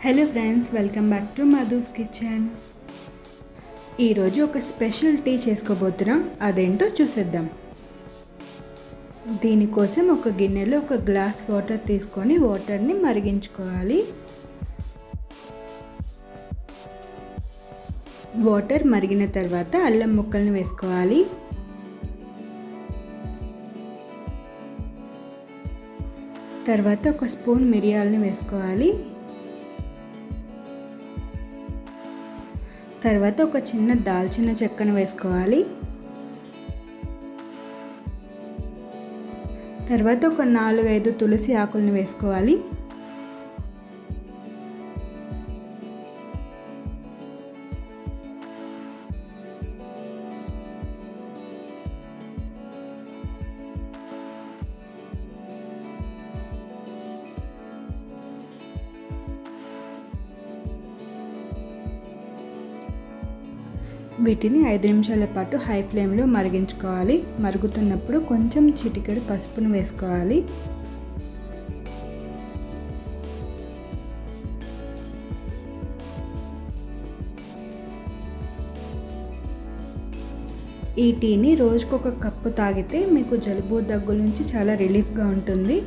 Hello friends, welcome back to Madhu's kitchen. ఈరోజు ఒక special tea చేసుకోబోతున్నాం. అదేంటో చూసేద్దాం. దీనికోసం ఒక గిన్నెలో ఒక గ్లాస్ వాటర్ తీసుకొని వాటర్ని మరిగించుకోవాలి. వాటర్ మరిగిన తర్వాత అల్లం ముక్కల్ని వేసుకోవాలి. తర్వాత ఒక స్పూన్ మిరియాలని వేసుకోవాలి. తర్వాత ఒక చిన్న దాల్చిన చెక్కను వేసుకోవాలి. తర్వాత ఒక 4-5 తులసి ఆకులను వేసుకోవాలి. వీటిని 5 నిమిషాల పాటు హై ఫ్లేమ్లో మరిగించుకోవాలి. మరుగుతున్నప్పుడు కొంచెం చిటికెడు పసుపును వేసుకోవాలి. ఈ టీని రోజుకొక కప్పు తాగితే మీకు జలుబు దగ్గు నుంచి చాలా రిలీఫ్గా ఉంటుంది.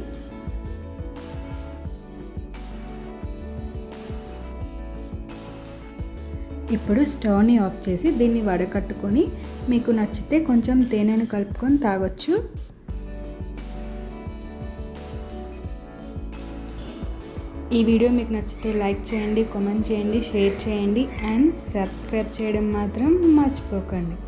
ఇప్పుడు స్టవ్ని ఆఫ్ చేసి దీన్ని వడకట్టుకొని మీకు నచ్చితే కొంచెం తేనెను కలుపుకొని తాగొచ్చు. ఈ వీడియో మీకు నచ్చితే లైక్ చేయండి, కామెంట్ చేయండి, షేర్ చేయండి అండ్ సబ్స్క్రైబ్ చేయడం మాత్రం మర్చిపోకండి.